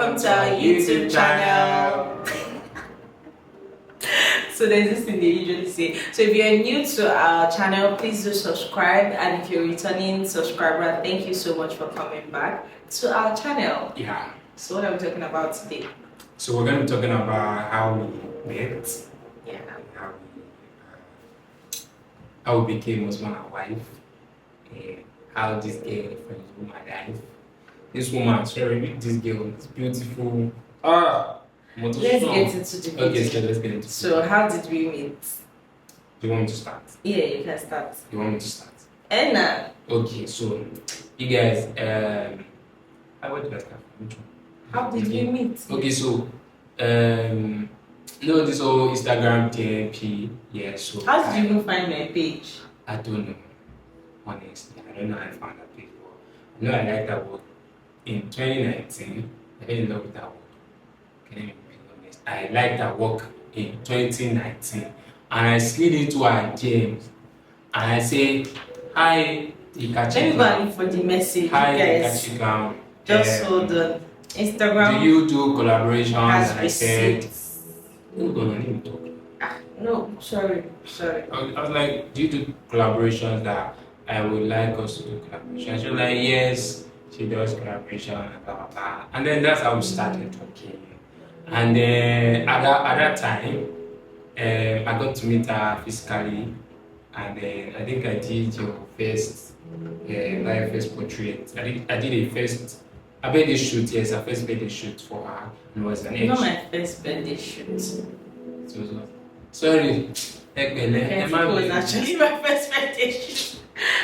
welcome to our YouTube channel. So there's this thing they usually say. So if you're new to our channel, please do subscribe, and if you're a returning subscriber, thank you so much for coming back to our channel. Yeah. So what are we talking about today? So we're going to be talking about how we met. Yeah. How we became husband and wife. And how this girl influenced my life. This woman, sorry, this girl is beautiful. Let's get into the video. Okay, so let's get into it. So how did we meet? Do you want me to start? Yeah, you can start. You want me to start? Anna. Okay, so you guys, how did I start? Which one? How did we meet? Okay, so you know this whole Instagram TMP, yeah. So how did you even find my page? I don't know, honestly. I don't know how I found that page, but I know I like that work. In 2019, I fell in love with that work. Can I be honest? I liked that work in 2019, and I slid into her DMs, and I said, "Hi, Ikachika." Let me go and look for the message, Hi, guys. Ikachika. Just hold on. Instagram. Do you do collaborations? Has And I said, receipts. "Hold on, I need to talk." No, sorry. I was like, do you do collaborations that I would like us to do collaboration? She was like, yes, she does collaboration and blah blah blah. And then that's how we started talking. And then at that time, I got to meet her physically, and then I think I did your first my first portrait. I did a birthday shoot, yes, a first birthday shoot for her. It was an Not my first birthday shoot. Sorry. It was actually my first birthday shoot.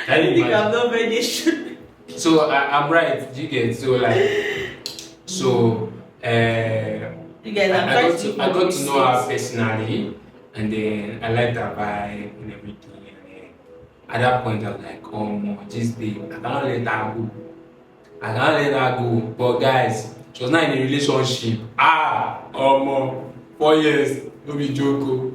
I I think I'm not birthday shoot. So I'm right, you get so like You guys, I got to know her personally, and then I liked her vibe and everything. And then at that point I was like, oh no, this babe, I cannot let her go. But guys, she was not in a relationship. 4 years, no be joke.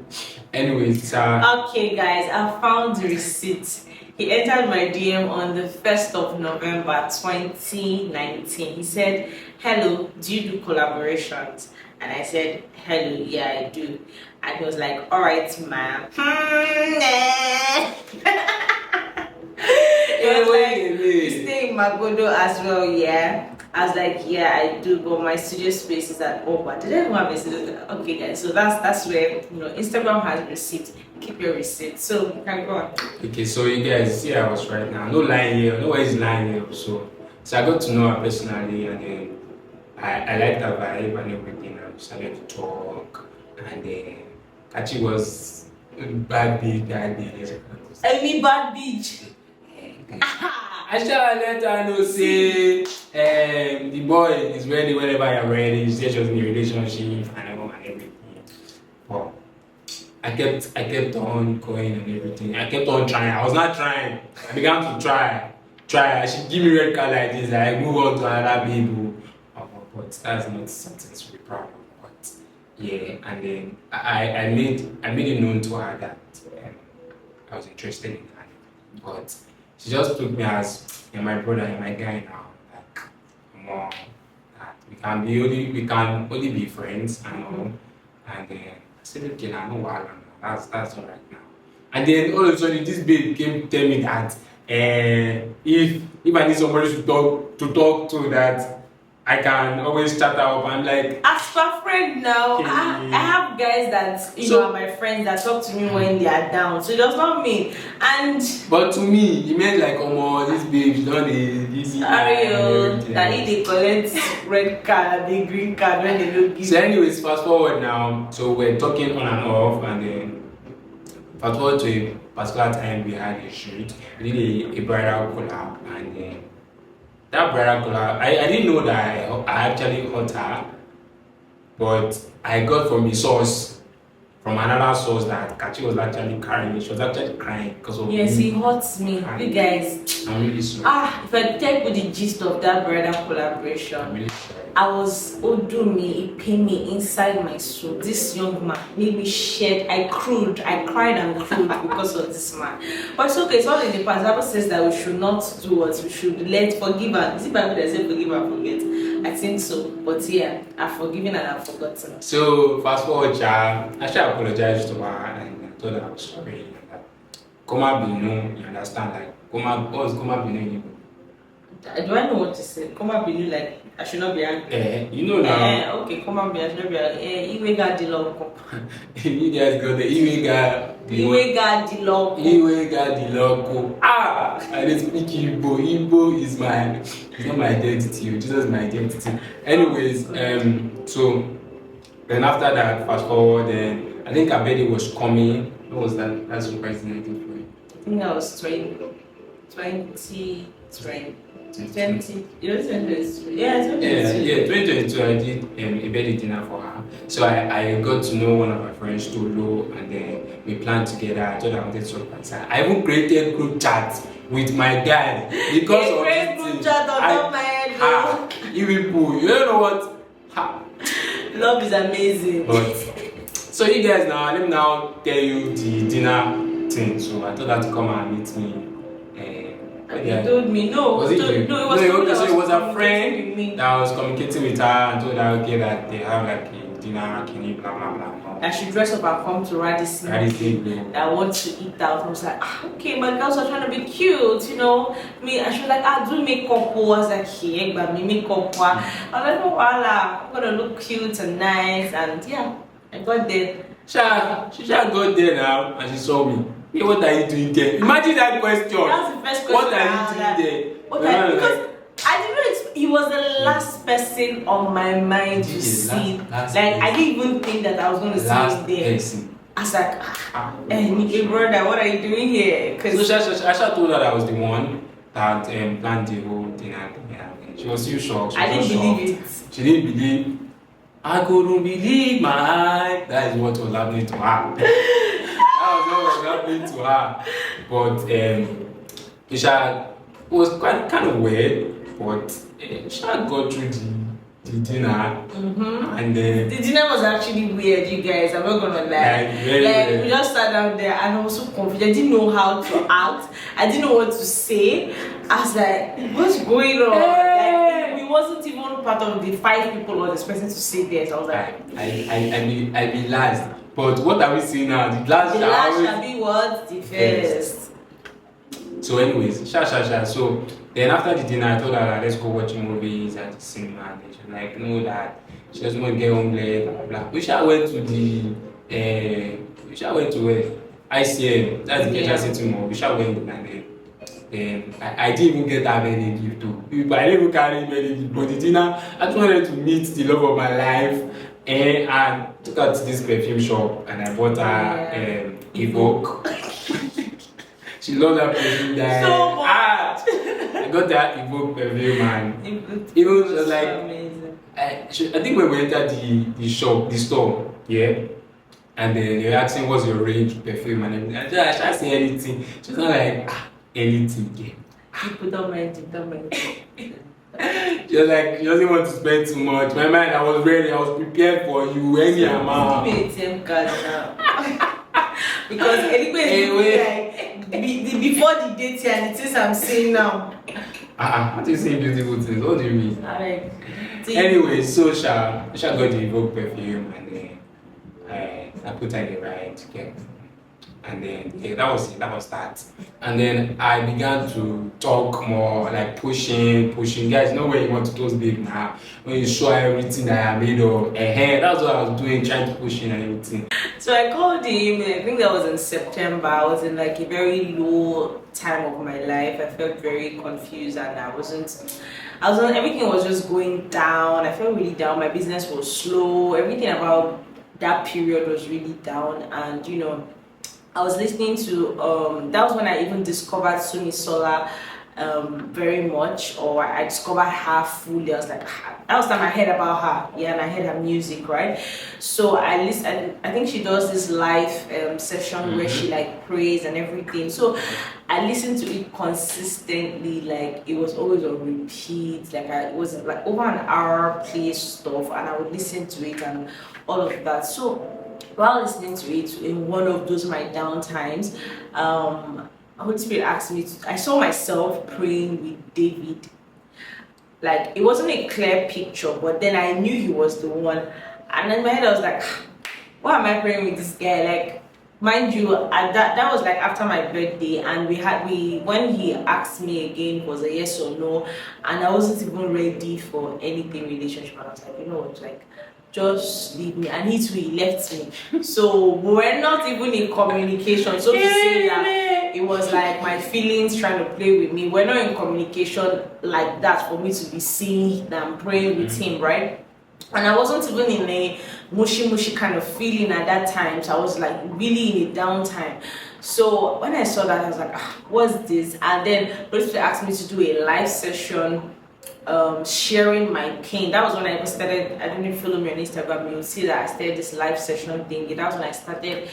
Anyways, okay guys, I found the receipt. He entered my DM on the 1st of November 2019. He said, hello, do you do collaborations? And I said, hello, yeah, I do. And he was like, all right, ma'am. He was like, you stay in Magodo as well, yeah? I was like, yeah, I do, but my studio space is at Oba. Did I even have a studio? Okay, guys, so that's where, Instagram has receipts. Keep your receipts. So you can go on. Okay, so you guys see I was right now. No lying here, nobody's lying here. So I got to know her personally, and then I liked her vibe and everything. And we started to talk, and then Kachi was bad bitch that day. Any bad bitch? I shall let her know say the boy is ready whenever you're ready. She said she was in a relationship and everything. But I kept on going and everything. I kept on trying. I was not trying. I began to try. She give me red card like this. I move on to another baby. But that's not something to be proud of. But yeah, and then I made it known to her that I was interested in her. But she just took me as my brother and my guy now. Like more that we can only be friends and all. And then I said, okay, I know what that's all right now. And then all of a sudden this babe came to tell me that if I need somebody to talk to, that I can always chat her up. I'm like, as per friend now, okay. I have guys that are my friends that talk to me when they are down. So it does not mean. But to me, it meant like, this babe, she don't easy. That if they collect red card, the green card when they don't give. So anyways, fast forward now. So we're talking on and off, and then fast forward to a particular time we had a shoot. We did a bridal collab, and then that bridal collab, I didn't know that I actually hurt her, but I got from another source that Kachi was actually crying. She was actually crying because of yes, me. He hurts me. You guys. I'm really sorry. If I tell you the gist of that bridal collaboration, I'm really sorry. I was Odumi, it pained me inside my soul. This young man made me shed. I cried and crowed because of this man. But it's okay, it's all in the past. The Bible says that we should not do what we should forgive and is it Bible that says forgive and forget? I think so. But yeah, I've forgiven and I've forgotten. So fast forward, child. I should apologize to her and I told her I was sorry. And that Koma Binu, you understand? Like what's Koma Binu in Igbo? Do I know what to say? Come and be like, I should not be angry. You know now. Okay, come and be, I should not be angry. Iwega di loco. You guys got the Iwega. Iwega di loco. Iwega di loco. I didn't speak Igbo. Igbo is not my identity. It's just my identity. Anyways, so then after that, fast forward, then I think Abedi was coming. What was that? That's surprising, I think, for you. I think that was 20. 20, yeah, 2022. Yeah, 2022. I did a birthday dinner for her. So I got to know one of my friends, Tolo, and then we planned together. I told her I wanted to surprise her. I even created group chats with my guy because of this group chat on top my head. You know what? Love is amazing. But so you guys now, let me now tell you the dinner thing. So I told her to come and meet me. You told me no. Was it you? No, it was okay, so it was a with friend me. that was communicating with her and told her okay that they have like a dinner, kini, blah blah blah. I should dress up and come to Radisson. I want to eat out. I was like, okay, my girls are trying to be cute, you know. Me, I should like, do makeup. I was like, hey, but me makeup. I was like, oh, voila, I'm gonna look cute and nice, and yeah, I got there. She just got there now and she saw me. Hey, what are you doing there? Imagine that question. That's the first question. What are you doing there? Because I didn't. He was the last person on my mind to see. Last I didn't even think that I was going to see him there. Person. I was like, hey brother, what are you doing here? So Asha told her that I was the one that planned the whole dinner. Yeah. She was still shocked. I didn't believe it. She didn't believe. I couldn't believe my eyes. That is what was happening to her. That was what was happening to her. But Isha was kind of weird, but Isha got through the dinner. And then the dinner was actually weird, you guys. I'm not gonna lie. Weird. We just sat down there and I was so confused. I didn't know how to act. I didn't know what to say. I was like, what's going on? Like, we wasn't even part of the 5 people or this person to say this. I was like, I be last. But what are we seeing now? The last shall be what? The first. So anyways, So then after the dinner, I told her, let's go watch movies at the cinema. And she was like, no, that she doesn't want to get home late, blah, blah, blah. We shall went to where? ICM. That's the Kecha City Mall. We shall went and then I didn't even get that many gift too. I didn't even carry many gift. But the dinner, I just wanted to meet the love of my life. And took her to this perfume shop and I bought her Evoke. She loved that perfume guy. So much. I got that Evoke perfume and even was like amazing. I think when we entered the store, yeah, and then they were asking what's your range of perfume and everything. I can't say anything. She's not like anything. Yeah. People don't mind. She was like, she doesn't want to spend too much. My mind, I was ready, I was prepared for you, any amount. Give me ATM card now. Because anyway, like, before the date here and the things I'm saying now. What are you saying beautiful things? What do you mean? Anyway, so Sha got the Evoke perfume and then I put her in the right, okay. And then that was that. And then I began to talk more, like pushing. Guys, know where you want to close big now. When you show everything that I made of, that's what I was doing, trying to push in and everything. So I called him, I think that was in September. I was in like a very low time of my life. I felt very confused and everything was just going down. I felt really down. My business was slow. Everything about that period was really down. And you know, I was listening to that was when I even discovered Sumi Sola very much, or I discovered her fully. I was like, that was the time I heard about her, and I heard her music, right? So I listened. I think she does this live session where she like prays and everything. So I listened to it consistently, like it was always on repeat. Like it was like over an hour play stuff, and I would listen to it and all of that. So while listening to it in one of those my down times, Holy Spirit asked me I saw myself praying with David. Like it wasn't a clear picture, but then I knew he was the one. And in my head I was like, why am I praying with this guy? Like, mind you, that was like after my birthday, and we when he asked me again, it was a yes or no, and I wasn't even ready for anything relationship. And I was like, you know what, like, just leave me. And he too, he left me. So we were not even in communication. So to say that it was like my feelings trying to play with me. We're not in communication like that for me to be seeing and praying with him, right? And I wasn't even in a mushy kind of feeling at that time. So I was like really in a downtime. So when I saw that, I was like, what's this? And then Holy Spirit asked me to do a live session, sharing my pain. That was when I even started. I don't know if you follow me on Instagram, you'll see that I started this live session thing. That was when I started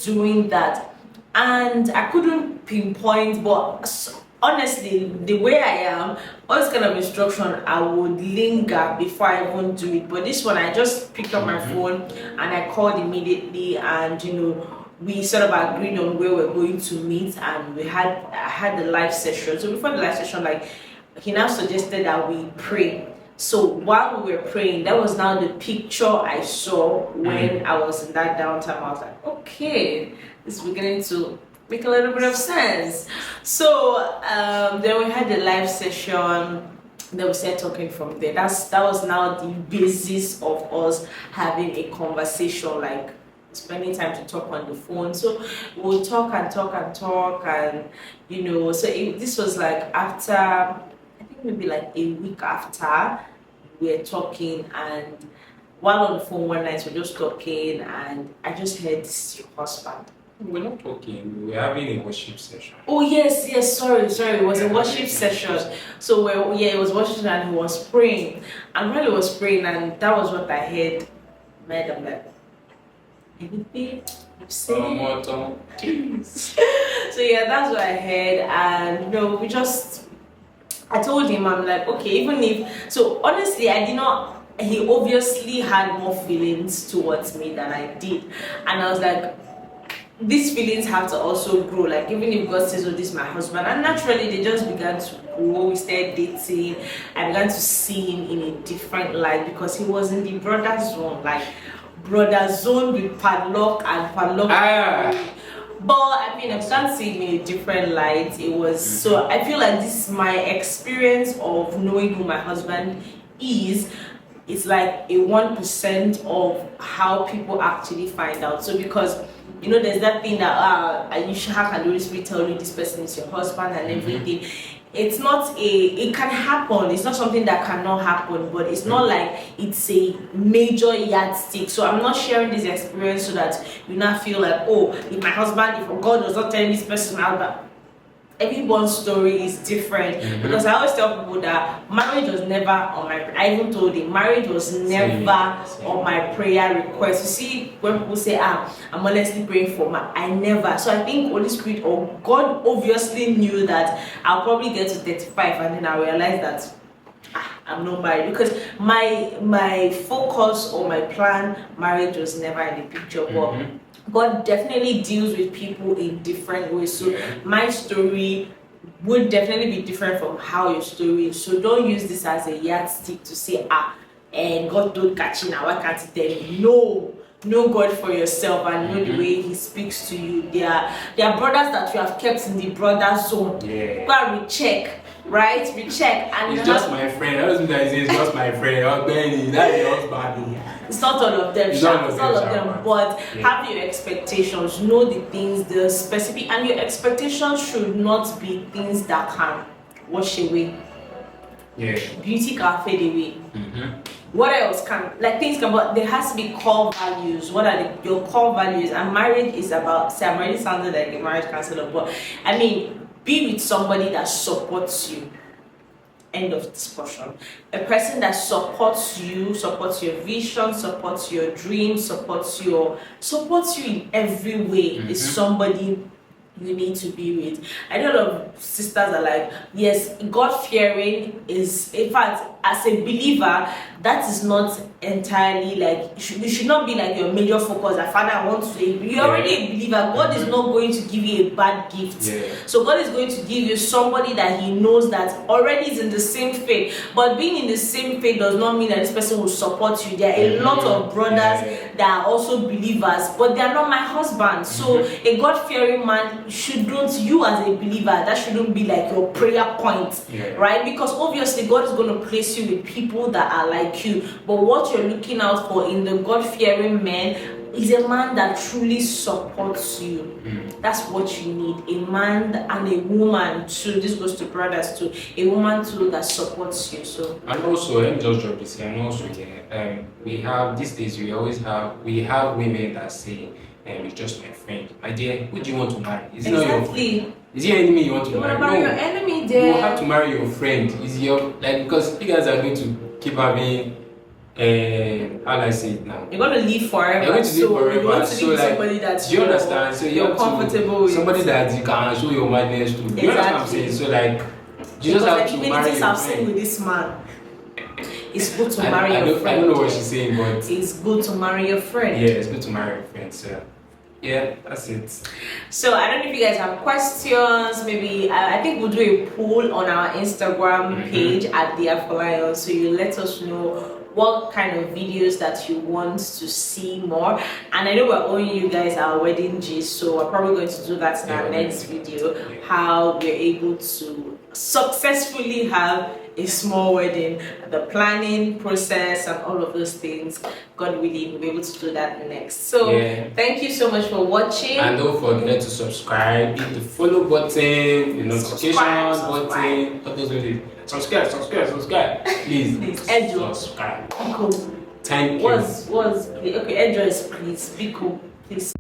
doing that. And I couldn't pinpoint, but honestly, the way I am, all this kind of instruction, I would linger before I even do it. But this one, I just picked up my phone and I called immediately, and we sort of agreed on where we're going to meet, and I had the live session. So before the live session, like, he now suggested that we pray. So while we were praying, that was now the picture I saw when I was in that downtime. I was like, okay, this is beginning to make a little bit of sense. So then we had the live session. Then we started talking from there. That was now the basis of us having a conversation, like spending time to talk on the phone. So we'll talk and talk and talk, and so this was like after, I think maybe like a week after we were talking, and while on the phone one night we're just talking, and I just heard, "This is your husband." We're not talking. We're having a worship session. Oh yes, sorry. It was a worship session. So it was worship, and he was praying. And while he was praying, and that was what I heard. Madam, like, anything you say? So yeah, that's what I heard, and I told him, I'm like, okay, even if, so honestly, I did not. He obviously had more feelings towards me than I did, and I was like, these feelings have to also grow. Like, even if God says, oh, this is my husband, and naturally they just began to grow. We started dating. I began to see him in a different light, because he was in the brother zone, like brother zone with padlock and padlock. But I mean, I can't see him in a different light. It was so, I feel like this is my experience of knowing who my husband is. It's like a 1% of how people actually find out. So because there's that thing that how can the Holy Spirit tell you this person is your husband and everything. It's not it can happen. It's not something that cannot happen, but it's not like it's a major yardstick. So I'm not sharing this experience so that you not feel like, oh, if God was not telling this person out, that everyone's story is different. Because I always tell people that marriage was never on my, I even told him, marriage was never on my prayer request. You see, when people say, I'm honestly praying for I never. So I think Holy Spirit or God obviously knew that I'll probably get to 35 and then I realize that I'm not married, because my focus or my plan, marriage was never in the picture. But God definitely deals with people in different ways. So my story would definitely be different from how your story is. So don't use this as a yardstick to say, and God don't catch you now, why can't he tell you? Know God for yourself and know the way he speaks to you. There are brothers that you have kept in the brother zone. Go and recheck. Right? Recheck. And it's just my friend. I don't think it's just my friend. Oh, Benny, that's your husband. It's not all of them, it's all of them, but have your expectations, know the things, the specific, and your expectations should not be things that can wash away. Beauty can fade away. What else can, like, things can, but there has to be core values. What are your core values? And marriage is about, I'm already sounded like a marriage counselor, but I mean, be with somebody that supports you. End of discussion. A person that supports you, supports your vision, supports your dreams, supports you in every way is somebody you need to be with. I know a lot of sisters are like, yes, God fearing is, in fact, as a believer, that is not entirely like it should not be like your major focus. That Father, I want to. You're already a believer. God is not going to give you a bad gift. So God is going to give you somebody that He knows that already is in the same faith. But being in the same faith does not mean that this person will support you. There are a lot of brothers that are also believers, but they are not my husband. So a God-fearing man shouldn't, you as a believer, that shouldn't be like your prayer point, right? Because obviously God is going to place you with people that are like you. But what you're looking out for in the God-fearing man is a man that truly supports you. That's what you need. A man and a woman too. This goes to brothers too. A woman too that supports you. So and also let me just drop this here. And also we have these days we have women that say it's just my friend. My dear, who do you want to marry? Is it not your friend? Is it your enemy you want to marry? No, your enemy there. You have to marry your friend. Is your because you guys are going to keep having how do I say it now? You're gonna live forever. You're going to live forever. You want to so live with like, somebody that do you understand? So you're comfortable with. Somebody that you can show your madness to. You understand what I'm saying? So like, you just have to marry your I've seen with this man. It's good to marry your friend. I don't know what she's saying, but it's good to marry your friend. Yeah, it's good to marry your friend. So yeah, that's it. So I don't know if you guys have questions. Maybe I think we'll do a poll on our Instagram page at the Afolayan. So you let us know what kind of videos that you want to see more. And I know we're owing you guys our wedding gist, so we're probably going to do that in our next video. How we're able to successfully have a small wedding, the planning process and all of those things. God willing, we'll be able to do that next. So thank you so much for watching, and don't forget to subscribe, hit the follow button, the notification button, what those with subscribe, please subscribe. Cool. Thank you. Okay, enjoy, please be cool, please.